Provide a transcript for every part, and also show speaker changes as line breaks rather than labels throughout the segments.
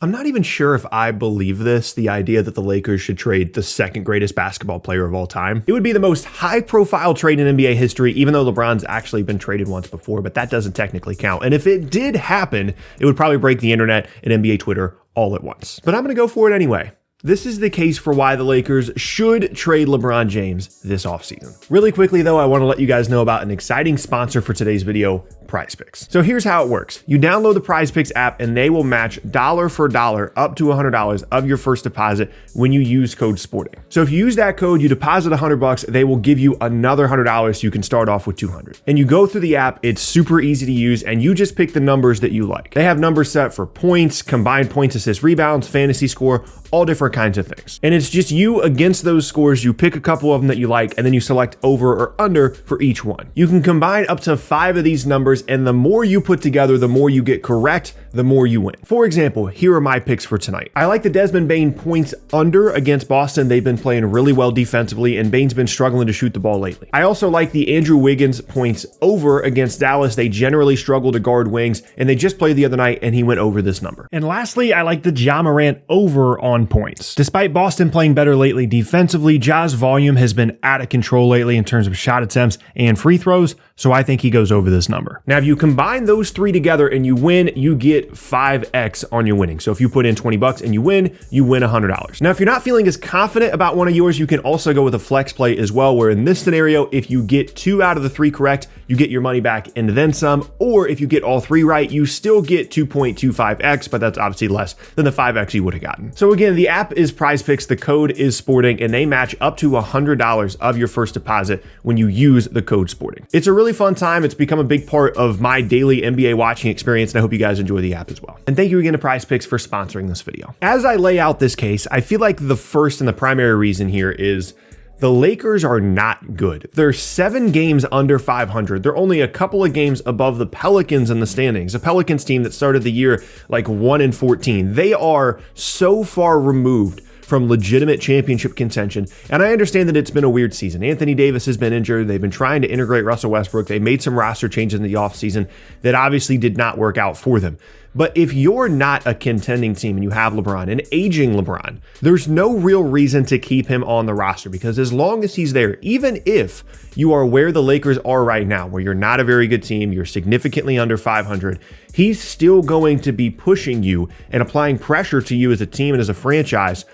I'm not even sure if I believe this, the idea that the Lakers should trade the second greatest basketball player of all time. It would be the most high-profile trade in NBA history, even though LeBron's actually been traded once before, but that doesn't technically count. And if it did happen, it would probably break the internet and NBA Twitter all at once. But I'm going to go for it anyway. This is the case for why the Lakers should trade LeBron James this offseason. Really quickly though, I want to let you guys know about an exciting sponsor for today's video, PrizePicks. So here's how it works. You download the PrizePicks app and they will match dollar for dollar up to $100 of your first deposit when you use code SPORTING. So if you use that code, you deposit $100, they will give you another $100 so you can start off with $200. And you go through the app, it's super easy to use and you just pick the numbers that you like. They have numbers set for points, combined points, assists, rebounds, fantasy score, all different kinds of things. And it's just you against those scores. You pick a couple of them that you like and then you select over or under for each one. You can combine up to 5 of these numbers and the more you put together, the more you get correct, the more you win. For example, here are my picks for tonight. I like the Desmond Bane points under against Boston. They've been playing really well defensively and Bane's been struggling to shoot the ball lately. I also like the Andrew Wiggins points over against Dallas. They generally struggle to guard wings and they just played the other night and he went over this number. And lastly, I like the Ja Morant over on points. Despite Boston playing better lately defensively, Ja's volume has been out of control lately in terms of shot attempts and free throws, so I think he goes over this number. Now, if you combine those 3 together and you win, you get 5x on your winning. So if you put in $20 and you win $100. Now, if you're not feeling as confident about one of yours, you can also go with a flex play as well, where in this scenario, if you get 2 out of the 3 correct, you get your money back and then some, or if you get all 3 right, you still get 2.25x, but that's obviously less than the 5x you would have gotten. So again, the app is PrizePicks, the code is SPORTING, and they match up to $100 of your first deposit when you use the code SPORTING. It's a really fun time. It's become a big part of my daily NBA watching experience, and I hope you guys enjoy the app as well. And thank you again to PrizePicks for sponsoring this video. As I lay out this case, I feel like the first and the primary reason here is the Lakers are not good. They're 7 games under 500. They're only a couple of games above the Pelicans in the standings, a Pelicans team that started the year like 1-14. They are so far removed from legitimate championship contention. And I understand that it's been a weird season. Anthony Davis has been injured. They've been trying to integrate Russell Westbrook. They made some roster changes in the offseason that obviously did not work out for them. But if you're not a contending team and you have LeBron, an aging LeBron, there's no real reason to keep him on the roster, because as long as he's there, even if you are where the Lakers are right now, where you're not a very good team, you're significantly under 500, he's still going to be pushing you and applying pressure to you as a team and as a franchise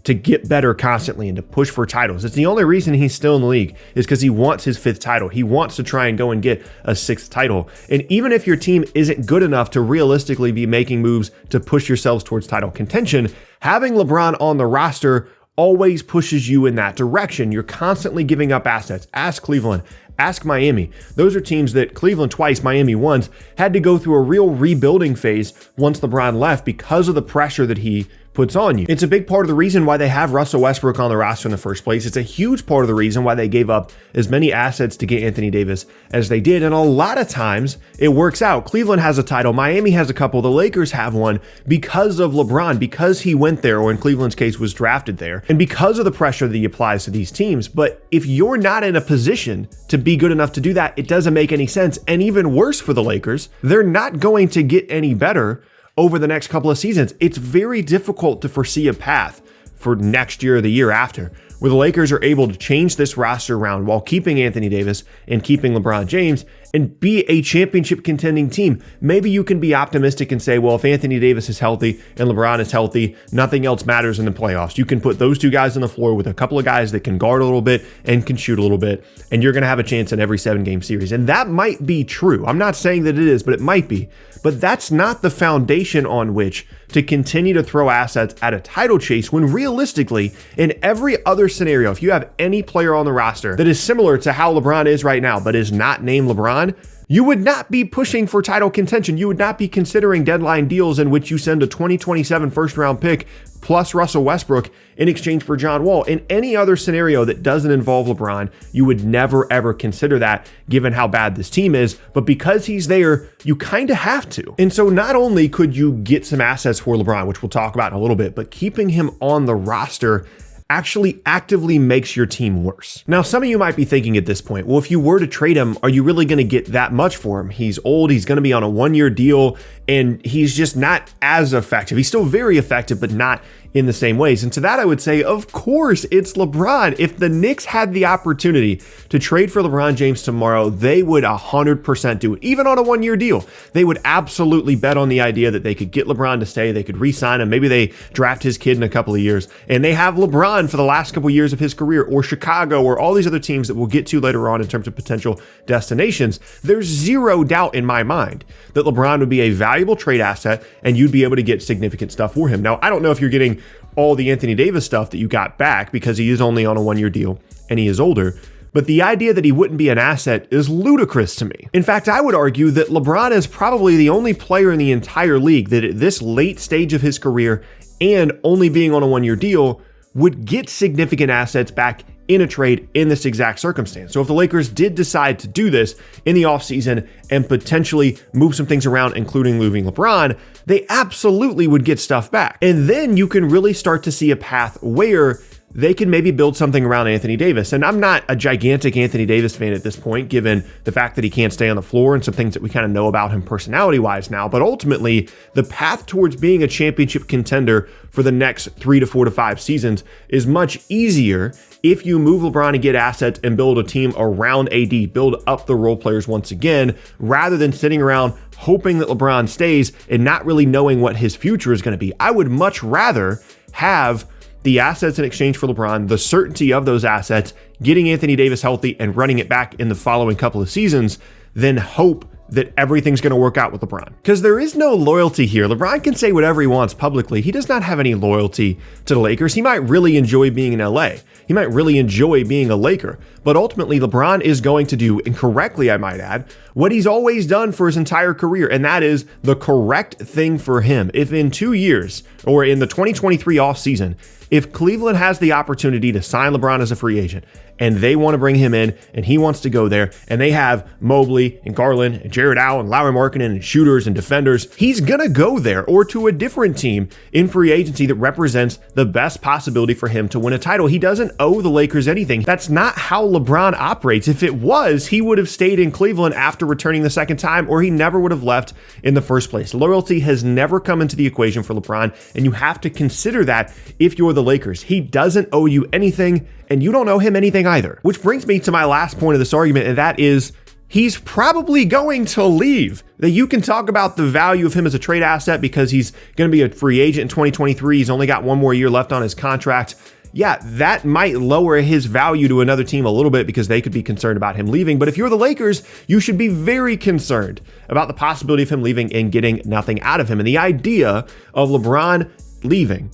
to get better constantly and to push for titles. It's the only reason he's still in the league is because he wants his 5th title. He wants to try and go and get a 6th title. And even if your team isn't good enough to realistically be making moves to push yourselves towards title contention, having LeBron on the roster always pushes you in that direction. You're constantly giving up assets. Ask Cleveland, ask Miami. Those are teams that Cleveland twice, Miami once, had to go through a real rebuilding phase once LeBron left because of the pressure that he puts on you. It's a big part of the reason why they have Russell Westbrook on the roster in the first place. It's a huge part of the reason why they gave up as many assets to get Anthony Davis as they did. And a lot of times it works out. Cleveland has a title. Miami has a couple. The Lakers have one because of LeBron, because he went there, or in Cleveland's case was drafted there, and because of the pressure that he applies to these teams. But if you're not in a position to be good enough to do that, it doesn't make any sense. And even worse for the Lakers, they're not going to get any better over the next couple of seasons. It's very difficult to foresee a path for next year or the year after where the Lakers are able to change this roster around while keeping Anthony Davis and keeping LeBron James and be a championship contending team. Maybe you can be optimistic and say, well, if Anthony Davis is healthy and LeBron is healthy, nothing else matters in the playoffs. You can put those 2 guys on the floor with a couple of guys that can guard a little bit and can shoot a little bit, and you're going to have a chance in every 7-game series. And that might be true. I'm not saying that it is, but it might be. But that's not the foundation on which to continue to throw assets at a title chase, when realistically, in every other scenario, if you have any player on the roster that is similar to how LeBron is right now, but is not named LeBron, you would not be pushing for title contention. You would not be considering deadline deals in which you send a 2027 first-round pick plus Russell Westbrook in exchange for John Wall. In any other scenario that doesn't involve LeBron, you would never, ever consider that given how bad this team is. But because he's there, you kind of have to. And so not only could you get some assets for LeBron, which we'll talk about in a little bit, but keeping him on the roster actually actively makes your team worse. Now, some of you might be thinking at this point, well, if you were to trade him, are you really going to get that much for him? He's old. He's going to be on a 1-year deal. and he's just not as effective. He's still very effective, but not in the same ways. And to that, I would say, of course, it's LeBron. If the Knicks had the opportunity to trade for LeBron James tomorrow, they would 100% do it. Even on a one-year deal, they would absolutely bet on the idea that they could get LeBron to stay, they could re-sign him, maybe they draft his kid in a couple of years, and they have LeBron for the last couple of years of his career, or Chicago, or all these other teams that we'll get to later on in terms of potential destinations. There's zero doubt in my mind that LeBron would be a valuable trade asset, and you'd be able to get significant stuff for him. Now, I don't know if you're getting all the Anthony Davis stuff that you got back because he is only on a one-year deal and he is older, but the idea that he wouldn't be an asset is ludicrous to me. In fact, I would argue that LeBron is probably the only player in the entire league that at this late stage of his career and only being on a one-year deal would get significant assets back in a trade in this exact circumstance. So if the Lakers did decide to do this in the offseason and potentially move some things around, including moving LeBron, they absolutely would get stuff back. And then you can really start to see a path where they can maybe build something around Anthony Davis. And I'm not a gigantic Anthony Davis fan at this point, given the fact that he can't stay on the floor and some things that we kind of know about him personality-wise now. But ultimately, the path towards being a championship contender for the next 3 to 4 to 5 seasons is much easier if you move LeBron and get assets and build a team around AD, build up the role players once again, rather than sitting around hoping that LeBron stays and not really knowing what his future is going to be. I would much rather have the assets in exchange for LeBron, the certainty of those assets, getting Anthony Davis healthy and running it back in the following couple of seasons, than hope that everything's going to work out with LeBron. Because there is no loyalty here. LeBron can say whatever he wants publicly. He does not have any loyalty to the Lakers. He might really enjoy being in LA. He might really enjoy being a Laker. But ultimately, LeBron is going to do, and correctly I might add, what he's always done for his entire career, and that is the correct thing for him. If in 2 years, or in the 2023 offseason, if Cleveland has the opportunity to sign LeBron as a free agent, and they want to bring him in, and he wants to go there, and they have Mobley and Garland and Jared Allen and Lauri Markkanen and shooters and defenders, he's going to go there or to a different team in free agency that represents the best possibility for him to win a title. He doesn't owe the Lakers anything. That's not how LeBron operates. If it was, he would have stayed in Cleveland after returning the second time, or he never would have left in the first place. Loyalty has never come into the equation for LeBron, and you have to consider that if you're the Lakers. He doesn't owe you anything, and you don't owe him anything either. Which brings me to my last point of this argument, and that is he's probably going to leave. That you can talk about the value of him as a trade asset because he's going to be a free agent in 2023. He's only got one more year left on his contract. Yeah, that might lower his value to another team a little bit because they could be concerned about him leaving. But if you're the Lakers, you should be very concerned about the possibility of him leaving and getting nothing out of him. And the idea of LeBron leaving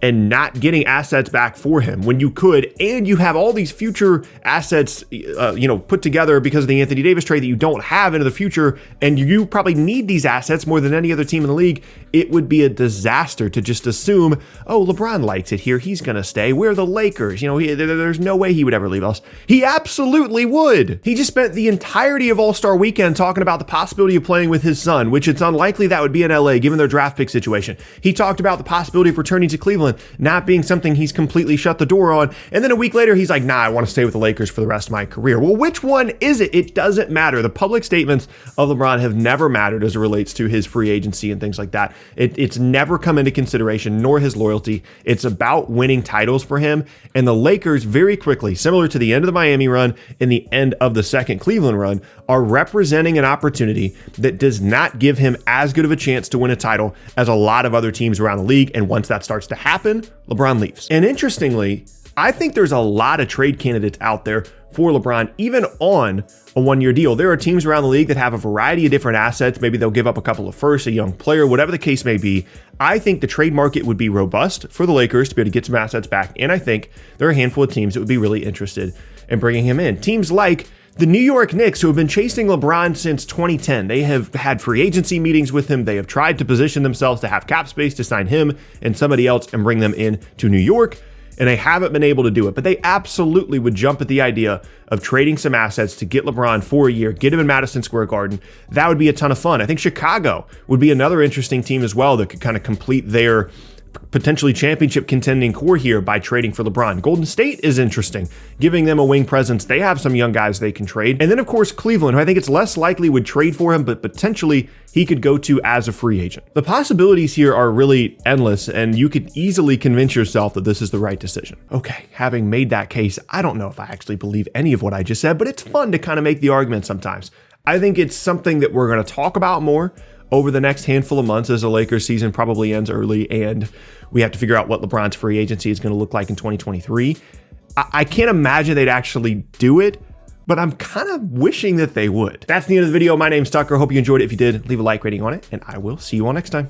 and not getting assets back for him when you could, and you have all these future assets, put together because of the Anthony Davis trade that you don't have into the future, and you probably need these assets more than any other team in the league, it would be a disaster to just assume, oh, LeBron likes it here, he's going to stay. We're the Lakers. There's no way he would ever leave us. He absolutely would. He just spent the entirety of All-Star Weekend talking about the possibility of playing with his son, which it's unlikely that would be in LA given their draft pick situation. He talked about the possibility of returning to Cleveland not being something he's completely shut the door on. And then a week later, he's like, nah, I want to stay with the Lakers for the rest of my career. Well, which one is it? It doesn't matter. The public statements of LeBron have never mattered as it relates to his free agency and things like that. It's never come into consideration, nor his loyalty. It's about winning titles for him. And the Lakers very quickly, similar to the end of the Miami run and the end of the second Cleveland run, are representing an opportunity that does not give him as good of a chance to win a title as a lot of other teams around the league. And once that starts to happen, LeBron leaves. And interestingly, I think there's a lot of trade candidates out there for LeBron, even on a one-year deal. There are teams around the league that have a variety of different assets. Maybe they'll give up a couple of firsts, a young player, whatever the case may be. I think the trade market would be robust for the Lakers to be able to get some assets back. And I think there are a handful of teams that would be really interested in bringing him in. Teams like the New York Knicks, who have been chasing LeBron since 2010. They have had free agency meetings with him. They have tried to position themselves to have cap space to sign him and somebody else and bring them in to New York, and they haven't been able to do it. But they absolutely would jump at the idea of trading some assets to get LeBron for a year, get him in Madison Square Garden. That would be a ton of fun. I think Chicago would be another interesting team as well that could kind of complete their potentially championship contending core here by trading for LeBron. Golden State is interesting, giving them a wing presence. They have some young guys they can trade. And then, of course, Cleveland, who I think it's less likely would trade for him, but potentially he could go to as a free agent. The possibilities here are really endless, and you could easily convince yourself that this is the right decision. Okay, having made that case, I don't know if I actually believe any of what I just said, but it's fun to kind of make the argument sometimes. I think it's something that we're going to talk about more over the next handful of months as the Lakers season probably ends early and we have to figure out what LeBron's free agency is going to look like in 2023. I can't imagine they'd actually do it, but I'm kind of wishing that they would. That's the end of the video. My name's Tucker. Hope you enjoyed it. If you did, leave a like rating on it, and I will see you all next time.